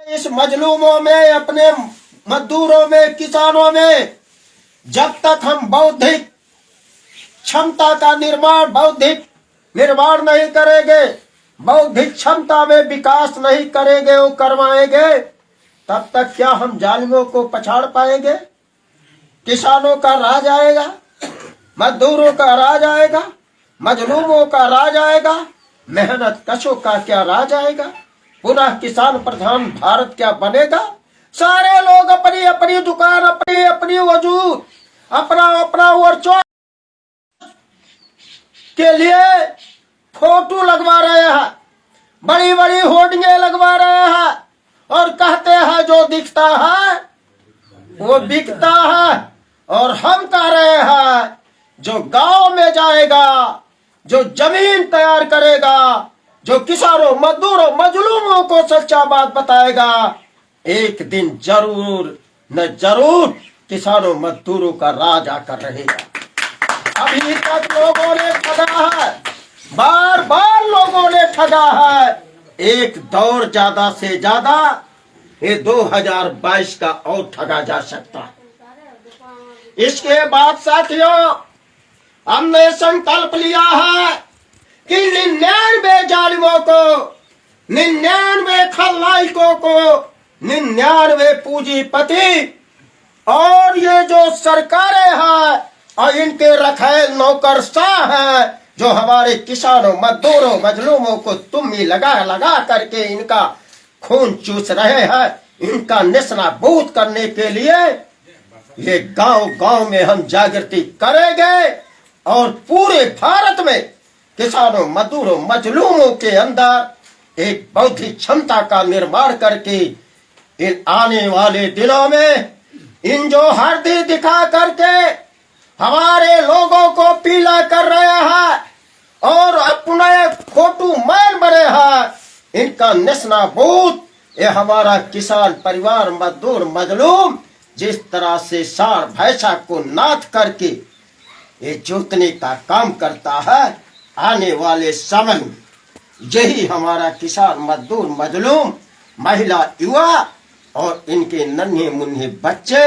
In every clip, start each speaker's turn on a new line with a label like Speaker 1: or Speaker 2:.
Speaker 1: इस मजलूमों में, अपने मजदूरों में, किसानों में जब तक हम बौद्धिक क्षमता का बौद्धिक निर्माण नहीं करेंगे, बौद्धिक क्षमता में विकास नहीं करेंगे, वो करवाएंगे, तब तक क्या हम जालिमों को पछाड़ पाएंगे? किसानों का राज आएगा, मजदूरों का राज आएगा, मजलूमों का राज आएगा, मेहनत कशों का क्या राज आएगा? पुनः किसान प्रधान भारत क्या बनेगा? सारे लोग अपनी अपनी दुकान, अपनी अपनी वजूद, अपना अपना वर्चस्व के लिए फोटो लगवा रहे हैं, बड़ी बड़ी होर्डिंगे लगवा रहे हैं और कहते हैं जो दिखता है वो बिकता है। और हम कह रहे हैं जो गांव में जाएगा, जो जमीन तैयार करेगा, जो किसानों, मजदूरों, मजलूमों को सच्चा बात बताएगा, एक दिन जरूर न जरूर किसानों मजदूरों का राज आकर रहेगा। अभी तक लोगों ने ठगा है, बार बार लोगों ने ठगा है। एक दौर ज्यादा से ज्यादा ये 2022 का और ठगा जा सकता है। इसके बाद साथियों, हमने संकल्प लिया है कि 99 जालिमों को, 99 खलनायकों को, 99 पूंजीपति और ये जो सरकारें हैं और इनके रखेल नौकरशाह हैं, जो हमारे किसानों, मजदूरों, मजलूमों को तुम्मी लगा लगा करके इनका खून चूस रहे हैं, इनका निस्नाबूद करने के लिए ये गांव गांव में हम जागृति करेंगे और पूरे भारत में किसानों, मजदूरों, मजलूमों के अंदर एक बौद्धिक क्षमता का निर्माण करके इन आने वाले दिनों में इन जो हरदी दिखा करके हमारे लोगों को पीला कर रहे हैं और अपने फोटो मैन बने हैं, इनका निस्नाबूद ये हमारा किसान परिवार, मजदूर, मजलूम जिस तरह से सार भैंसा को नाथ करके ये जोतने का काम करता है, आने वाले समय में यही हमारा किसान, मजदूर, मजलूम, महिला, युवा और इनके नन्हे मुन्ने बच्चे,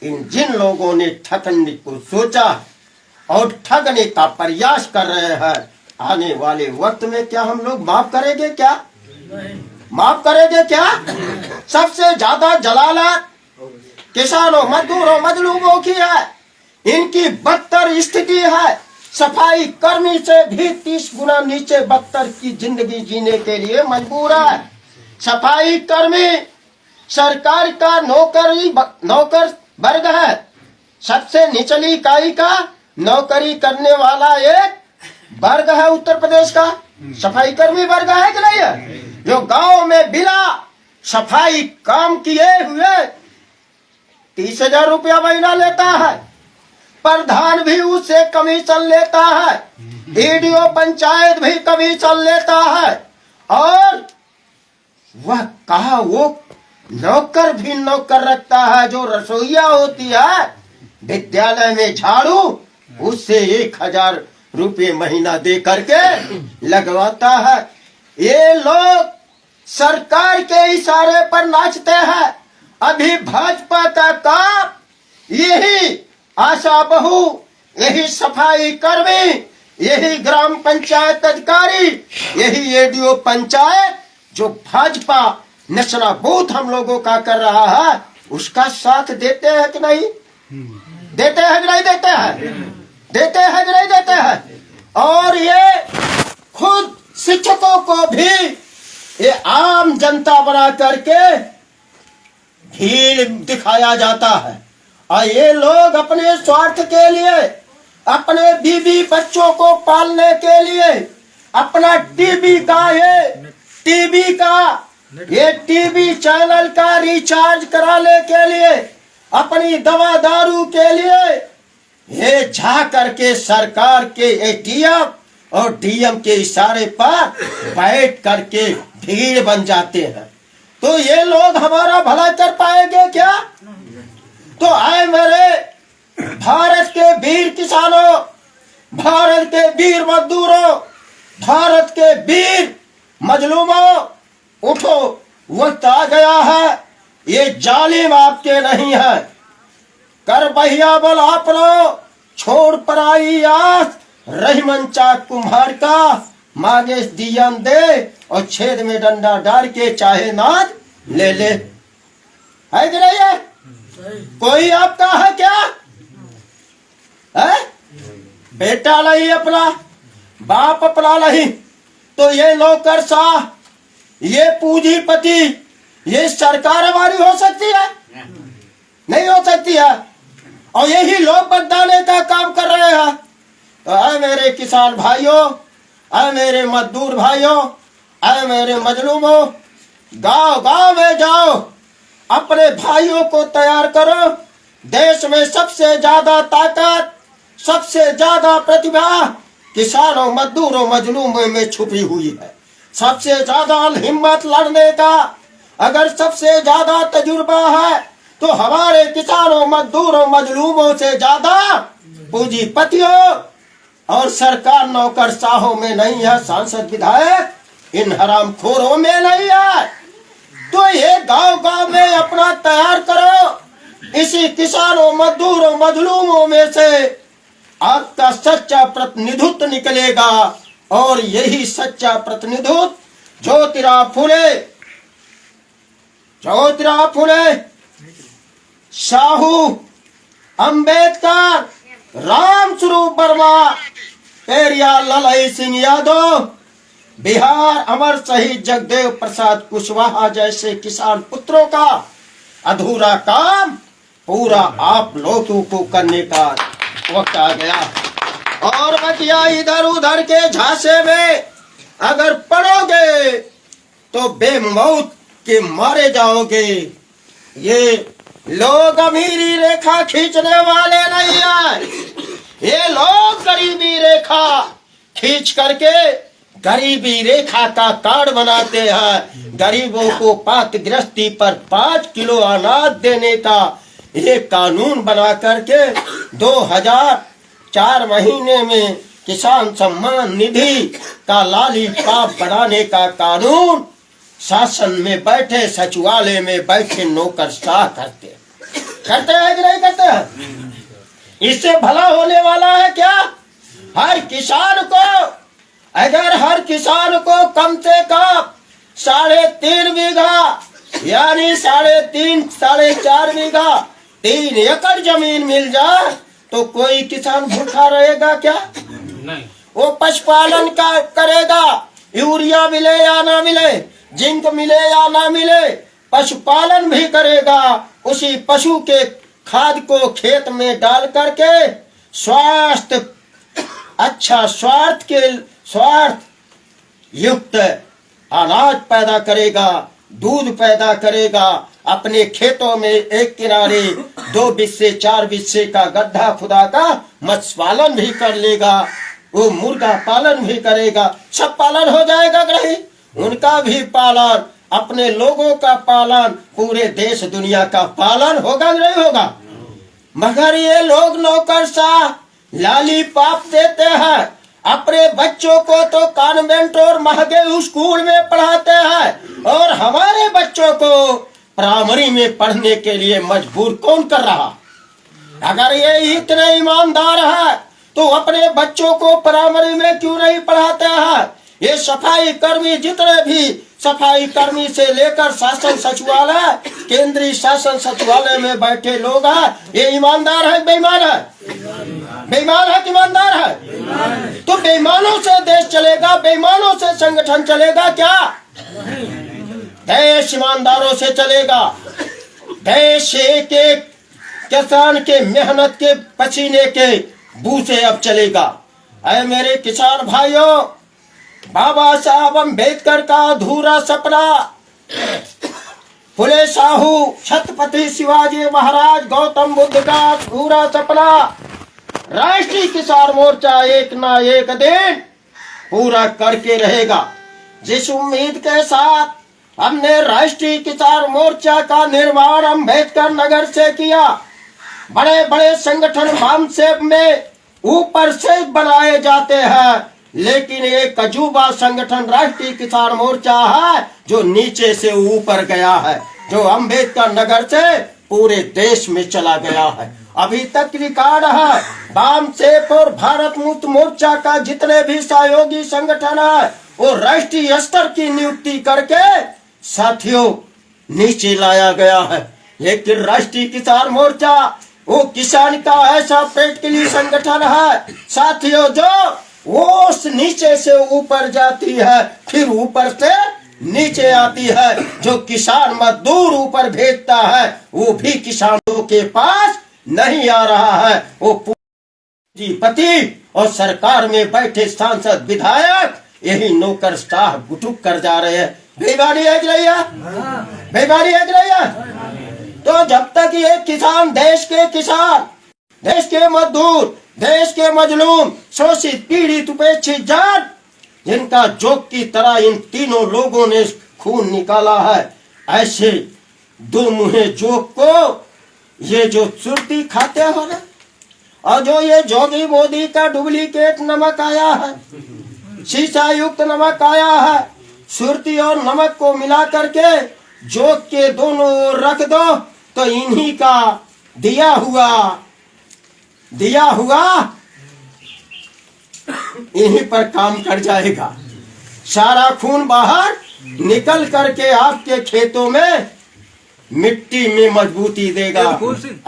Speaker 1: इन जिन लोगों ने ठगने को सोचा और ठगने का प्रयास कर रहे हैं, आने वाले वक्त में क्या हम लोग माफ करेंगे? क्या माफ करेंगे? क्या सबसे ज्यादा जलालत किसानों, मजदूरों, मजलूमों की है। इनकी बदतर स्थिति है। सफाई कर्मी से भी 30 गुना नीचे बदतर की जिंदगी जीने के लिए मजबूर है। सफाई कर्मी सरकार का नौकर वर्ग है। सबसे निचली इकाई का नौकरी करने वाला एक वर्ग है उत्तर प्रदेश का, सफाई कर्मी वर्ग है कि नहीं है? जो गांव में बिना सफाई काम किए हुए 30,000 रुपया महीना लेता है, प्रधान भी उससे कमीशन लेता है, वीडियो पंचायत भी कमीशन लेता है, और वह कहा वो नौकर भी नौकर रखता है। जो रसोईया होती है विद्यालय में झाड़ू, उससे 1,000 रुपये महीना दे करके लगवाता है। ये लोग सरकार के इशारे पर नाचते हैं। अभी भाजपा का काम यही आशा बहू, यही सफाई कर्मी, यही ग्राम पंचायत अधिकारी, यही एडीओ पंचायत जो भाजपा नस्नाबूद हम लोगों का कर रहा है, उसका साथ देते हैं कि नहीं? देते हैं कि नहीं देते हैं? देते हैं कि नहीं देते हैं? और ये खुद शिक्षकों को भी ये आम जनता बना करके भीड़ दिखाया जाता है, और ये लोग अपने स्वार्थ के लिए, अपने बीवी बच्चों को पालने के लिए, अपना टीवी चैनल का रिचार्ज कराने के लिए, अपनी दवा दारू के लिए ये जा करके सरकार के एटीएम और डीएम के इशारे पर बैठ करके भीड़ बन जाते हैं। तो ये लोग हमारा भला कर पाएंगे क्या? तो आए मेरे भारत के वीर किसानों, भारत के वीर मजदूरों, भारत के वीर मजलूमों, उठो, वक्त आ गया है, ये जालिम आपके नहीं है। कर बहिया बल आप लो, छोड़ पराई आस, रही मंचा कुम्हार का, मांगे दियन दे और छेद में डंडा डाल के चाहे नाद ले ले। है कि नहीं है? कोई आपका है क्या? है? बेटा नहीं अपना, बाप अपना नहीं, तो ये नौकरशाह, ये पूंजीपति, ये सरकार हमारी हो सकती है? नहीं हो सकती है। और यही लोग बताने का काम कर रहे हैं। तो ऐ मेरे किसान भाइयों, ऐ मेरे मजदूर भाइयों, ऐ मेरे मजलूमों, गांव गांव में जाओ, अपने भाइयों को तैयार करो। देश में सबसे ज्यादा ताकत, सबसे ज्यादा प्रतिभा किसानों, मजदूरों, मजलूमों में छुपी हुई है। सबसे ज्यादा हिम्मत लड़ने का अगर सबसे ज्यादा तजुर्बा है तो हमारे किसानों, मजदूरों, मजलूमों से ज्यादा पूंजीपतियों और सरकार नौकरशाहों में नहीं है। सांसद विधायक इन हरामखोरों में नहीं है। तो ये गांव गांव में अपना तैयार करो। इसी किसानों, मजदूरों, मजलूमों में से आपका सच्चा प्रतिनिधित्व निकलेगा। और यही सच्चा प्रतिनिधित्व ज्योतिराव फुले, साहू, अंबेडकर, रामस्वरूप वर्मा, पेरियार ललाई सिंह यादव, बिहार अमर शहीद जगदेव प्रसाद कुशवाहा जैसे किसान पुत्रों का अधूरा काम पूरा आप लोगों को करने का वक्त आ गया। और बतिया इधर उधर के झांसे में अगर पड़ोगे तो बेमौत के मारे जाओगे। ये लोग अमीरी रेखा खींचने वाले नहीं है। ये लोग गरीबी रेखा खींच करके गरीबी रेखा का कार्ड बनाते हैं। गरीबों को पातगृहस्थी पर 5 किलो अनाज देने का ये कानून बना करके 2004 महीने में किसान सम्मान निधि का लालीपाप बनाने का कानून शासन में बैठे, सचिवालय में बैठे नौकरशाह करते हैं कि नहीं करते हैं? इससे भला होने वाला है क्या? हर किसान को, अगर हर किसान को कम से कम 3.5 बीघा यानी 3.5 साढ़े 4 बीघा 3 एकड़ जमीन मिल जाए तो कोई किसान भूखा रहेगा क्या? नहीं। वो पशुपालन का करेगा, यूरिया मिले या ना मिले, जिंक मिले या ना मिले, पशुपालन भी करेगा। उसी पशु के खाद को खेत में डाल करके स्वास्थ्य अच्छा स्वार्थ युक्त अनाज पैदा करेगा, दूध पैदा करेगा। अपने खेतों में एक किनारे 2 बिस्से 4 बिस्से का गड्ढा खुदा का मत्स्य पालन भी कर लेगा, वो मुर्गा पालन भी करेगा। सब पालन हो जाएगा कि नहीं? उनका भी पालन, अपने लोगों का पालन, पूरे देश दुनिया का पालन होगा कि नहीं होगा? मगर ये लोग नौकरशाह लालीपाप देते हैं। अपने बच्चों को तो कॉन्वेंट और महंगे स्कूल में पढ़ाते हैं और हमारे बच्चों को प्राइमरी में पढ़ने के लिए मजबूर कौन कर रहा? अगर ये इतने ईमानदार है तो अपने बच्चों को प्राइमरी में क्यों नहीं पढ़ाते हैं? ये सफाई कर्मी, जितने भी सफाई कर्मी से लेकर शासन सचिवालय, केंद्रीय शासन सचिवालय में बैठे लोग हैं, ये ईमानदार है बेईमान है? बेईमान है कि ईमानदार है? तो बेईमानों से देश चलेगा, बेईमानों से संगठन चलेगा क्या? देश ईमानदारों से चलेगा। देश एक एक किसान के मेहनत के पसीने के बू से अब चलेगा। ऐ मेरे किसान भाइयों, बाबा साहब अम्बेडकर का अधूरा सपना, फुले साहू, छत्रपति शिवाजी महाराज, गौतम बुद्ध का अधूरा सपना राष्ट्रीय किसान मोर्चा एक ना एक दिन पूरा करके रहेगा। जिस उम्मीद के साथ हमने राष्ट्रीय किसान मोर्चा का निर्माण अम्बेडकर नगर से किया, बड़े बड़े संगठन वामसेप में ऊपर से बनाए जाते हैं, लेकिन एक अजूबा संगठन राष्ट्रीय किसान मोर्चा है जो नीचे से ऊपर गया है, जो अम्बेडकर नगर से पूरे देश में चला गया है। अभी तक रिकॉर्ड है, वाम सेफ और भारत मुक्त मोर्चा का जितने भी सहयोगी संगठन है वो राष्ट्रीय स्तर की नियुक्ति करके साथियों नीचे लाया गया है। लेकिन राष्ट्रीय किसान मोर्चा वो किसान का ऐसा पेट के लिए संगठन है साथियों, जो वो नीचे से ऊपर जाती है, फिर ऊपर से नीचे आती है। जो किसान मजदूर ऊपर भेजता है वो भी किसानों के पास नहीं आ रहा है, वो पूंजीपति और सरकार में बैठे सांसद विधायक यही नौकर शाह गुटुक कर जा रहे हैं। बेईमानी है कि नहीं है? बेईमानी है कि नहीं है? तो जब तक ये किसान, देश के मजदूर, देश के मजलूम, शोषित, पीड़ित, उपेक्षित जाट, जिनका जोक की तरह इन तीनों लोगों ने खून निकाला है, ऐसे दो मुहे जोक को ये जो सुर्ती खाते हो ना, और जो ये जोगी मोदी का डुप्लीकेट नमक आया है, शीशा युक्त नमक आया है, सुर्ती और नमक को मिला करके जोक के दोनों ओर रख दो तो इन्हीं का दिया हुआ इन्हीं पर काम कर जाएगा। सारा खून बाहर निकल करके आपके खेतों में मिट्टी में मजबूती देगा।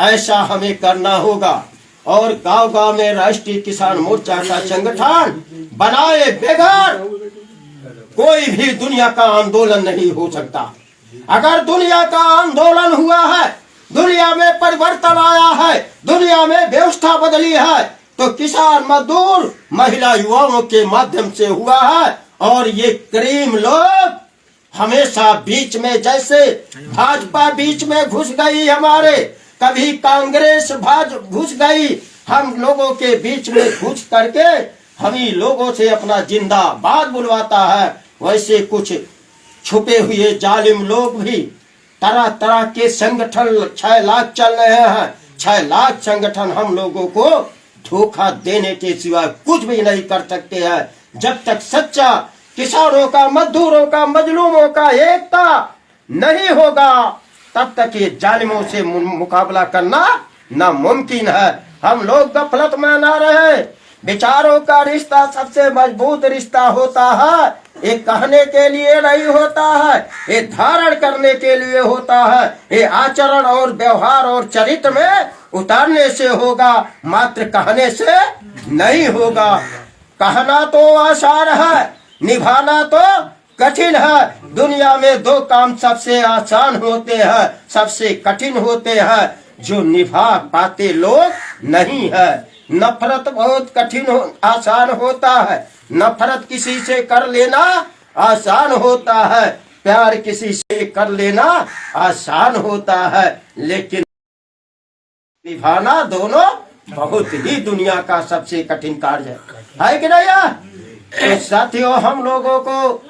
Speaker 1: ऐसा हमें करना होगा और गांव-गांव में राष्ट्रीय किसान मोर्चा का संगठन बनाए बगैर कोई भी दुनिया का आंदोलन नहीं हो सकता। अगर दुनिया का आंदोलन हुआ है, दुनिया में परिवर्तन आया है, दुनिया में व्यवस्था बदली है, तो किसान, मजदूर, महिला, युवाओं के माध्यम से हुआ है। और ये करीम लोग हमेशा बीच में, जैसे भाजपा बीच में घुस गई हमारे, कभी कांग्रेस घुस गई हम लोगों के बीच में, घुस करके हम ही लोगों से अपना जिंदाबाद बुलवाता है, वैसे कुछ छुपे हुए जालिम लोग भी तरह तरह के संगठन 6 लाख चल रहे हैं। 6 लाख संगठन हम लोगों को धोखा देने के सिवा कुछ भी नहीं कर सकते हैं। जब तक सच्चा किसानों का, मजदूरों का, मजलूमों का एकता नहीं होगा तब तक ये जालिमों से मुकाबला करना नामुमकिन है। हम लोग गफलत में ना रहे। विचारों का रिश्ता सबसे मजबूत रिश्ता होता है। ये कहने के लिए नहीं होता है, ये धारण करने के लिए होता है। ये आचरण और व्यवहार और चरित्र में उतारने से होगा, मात्र कहने से नहीं होगा। कहना तो आसान है, निभाना तो कठिन है। दुनिया में 2 काम सबसे आसान होते हैं, सबसे कठिन होते हैं, जो निभा पाते लोग नहीं है। नफरत बहुत कठिन आसान होता है, नफरत किसी से कर लेना आसान होता है, प्यार किसी से कर लेना आसान होता है, लेकिन निभाना दोनों बहुत ही दुनिया का सबसे कठिन कार्य है कि नहीं? तो साथियों, हम लोगों को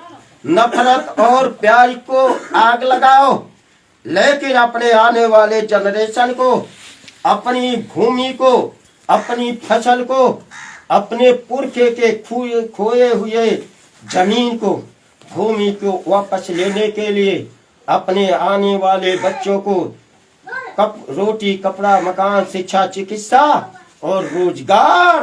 Speaker 1: नफरत और प्यार को आग लगाओ, लेकिन अपने आने वाले जनरेशन को, अपनी भूमि को, अपनी फसल को, अपने पुरखे के खोए हुए जमीन को, भूमि को वापस लेने के लिए अपने आने वाले बच्चों को रोटी, कपड़ा, मकान, शिक्षा, चिकित्सा और रोजगार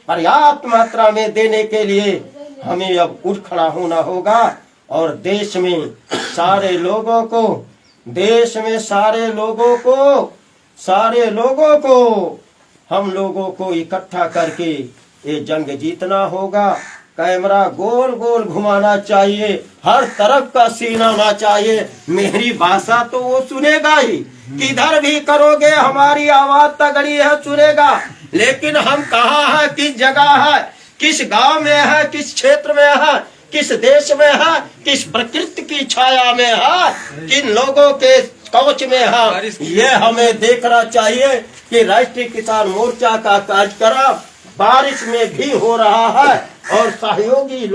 Speaker 1: पर्याप्त मात्रा में देने के लिए हमें अब उठ खड़ा होना होगा। और देश में सारे लोगों को हम लोगों को इकट्ठा करके ये जंग जीतना होगा। कैमरा गोल गोल घुमाना चाहिए, हर तरफ का सीन आना चाहिए। मेरी भाषा तो वो सुनेगा ही, किधर भी करोगे हमारी आवाज तगड़ी है, सुनेगा। लेकिन हम कहाँ है, किस जगह है, किस गांव में है, किस क्षेत्र में है, किस देश में है, किस प्रकृति की छाया में है, किन लोगों के कवच में है, ये हमें देखना चाहिए। कि राष्ट्रीय किसान मोर्चा का कार्यक्रम बारिश में भी हो रहा है और सहयोगी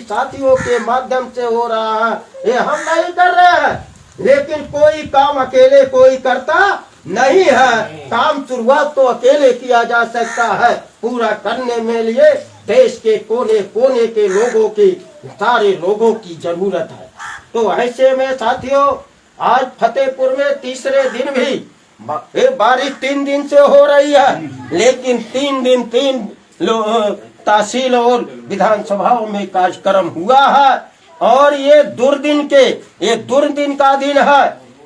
Speaker 1: साथियों के माध्यम से हो रहा है। ये हम नहीं कर रहे हैं, लेकिन कोई काम अकेले कोई करता नहीं है। काम शुरुआत तो अकेले किया जा सकता है, पूरा करने में लिए देश के कोने कोने के लोगों की, सारे लोगों की जरूरत है। तो ऐसे में साथियों, आज फतेहपुर में तीसरे दिन भी बारिश 3 दिन से हो रही है, लेकिन 3 दिन 3 तहसील और विधानसभाओं में कार्यक्रम हुआ है। और ये दुर्दिन का दिन है।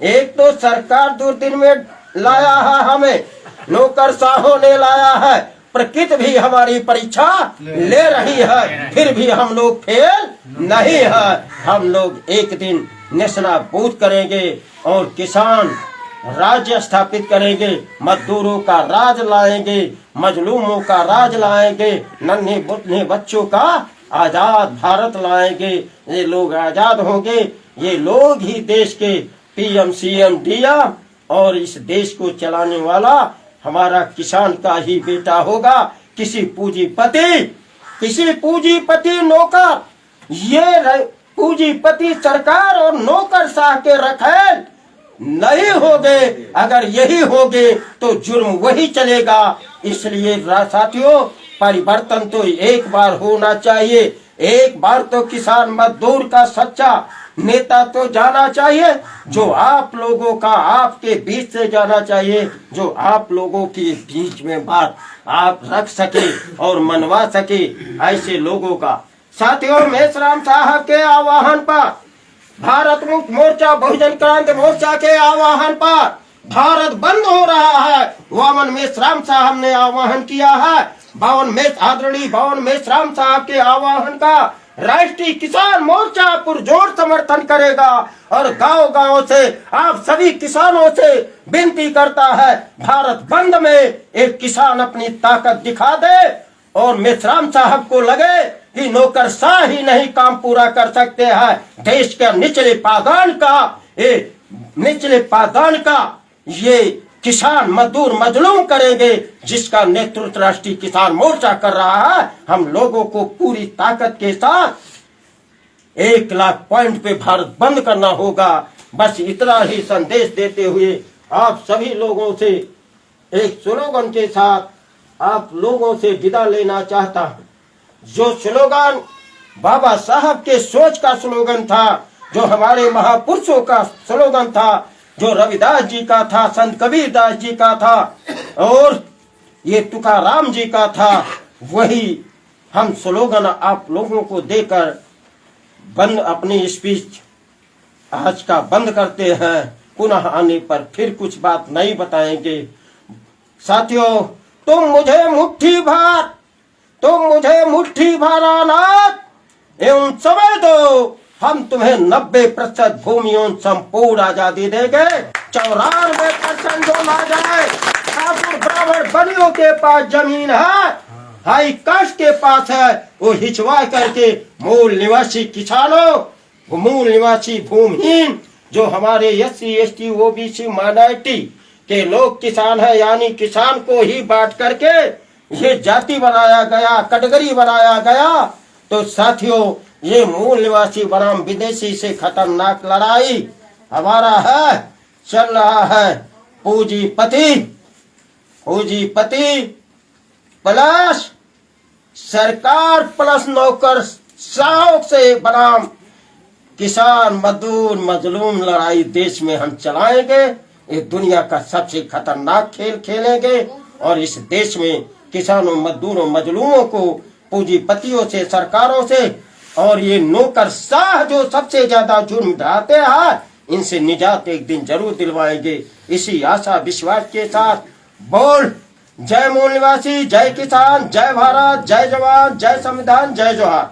Speaker 1: एक तो सरकार दुर्दिन में लाया है, हमें नौकरशाहों ने लाया है, प्रकृति भी हमारी परीक्षा ले रही है, फिर भी हम लोग फेल नहीं है। हम लोग एक दिन नेस्तनाबूद करेंगे और किसान राज्य स्थापित करेंगे, मजदूरों का राज लाएंगे, मजलूमों का राज लाएंगे, नन्हे बुढ़े बच्चों का आजाद भारत लाएंगे। ये लोग आजाद होंगे, ये लोग ही देश के पीएम सीएम डीएम और इस देश को चलाने वाला हमारा किसान का ही बेटा होगा। किसी पूंजीपति नौकर, ये पूंजीपति सरकार और नौकरशाह के रखेल नहीं होगे। अगर यही होगे तो जुर्म वही चलेगा। इसलिए साथियों, परिवर्तन तो एक बार होना चाहिए। एक बार तो किसान मजदूर का सच्चा नेता तो जाना चाहिए, जो आप लोगों का आपके बीच से जाना चाहिए, जो आप लोगों के बीच में बात आप रख सके और मनवा सके, ऐसे लोगों का। साथियों, मेश्राम साहब के आह्वान पर, भारत मुक्त मोर्चा बहुजन क्रांति मोर्चा के आह्वान पर भारत बंद हो रहा है। वामन मेश्राम साहब ने आह्वान किया है। आदरणीय बावन मेश्राम साहब के आह्वान का राष्ट्रीय किसान मोर्चा पुरजोर समर्थन करेगा और गांव-गांव से आप सभी किसानों से विनती करता है, भारत बंद में एक किसान अपनी ताकत दिखा दे और मेश्राम साहब को लगे कि नौकरशाह ही नहीं काम पूरा कर सकते हैं। देश के निचले पादान का ये किसान मजदूर मजलूम करेंगे, जिसका नेतृत्व राष्ट्रीय किसान मोर्चा कर रहा है। हम लोगों को पूरी ताकत के साथ 1 लाख पॉइंट पे भारत बंद करना होगा। बस इतना ही संदेश देते हुए आप सभी लोगों से एक स्लोगन के साथ आप लोगों से विदा लेना चाहता हूँ। जो स्लोगन बाबा साहब के सोच का स्लोगन था, जो हमारे महापुरुषों का स्लोगन था, जो रविदास जी का था, संत कबीरदास जी का था और ये तुकाराम जी का था, वही हम स्लोगन आप लोगों को देकर अपनी स्पीच आज का बंद करते हैं। पुनः आने पर फिर कुछ बात नहीं बताएंगे। साथियों, तुम मुझे मुट्ठी भर अनाज एवं समय दो, हम तुम्हें 90% भूमियों संपूर्ण आजादी देंगे। 94% जो ला जाए, ठाकुर ब्राह्मण बनियों के पास जमीन है, हाई कास्ट के पास है, वो हिचवा करके मूल निवासी किसानों, मूल निवासी भूमिहीन, जो हमारे SC ST OBC माइनॉरिटी के लोग किसान है, यानी किसान को ही बांट करके ये जाति बनाया गया, कैटेगरी बनाया गया। तो साथियों, ये मूल निवासी बनाम विदेशी से खतरनाक लड़ाई हमारा है, चल रहा है। पूंजीपति प्लस सरकार प्लस नौकरशाह से बनाम किसान मजदूर मजलूम लड़ाई देश में हम चलाएंगे। ये दुनिया का सबसे खतरनाक खेल खेलेंगे और इस देश में किसानों मजदूरों मजलूमों को पूंजीपतियों से, सरकारों से और ये नौकरशाह जो सबसे ज्यादा जुर्म ढाते हैं, इनसे निजात एक दिन जरूर दिलवाएंगे। इसी आशा विश्वास के साथ बोल जय मूल निवासी, जय किसान, जय भारत, जय जवान, जय संविधान, जय जोहार।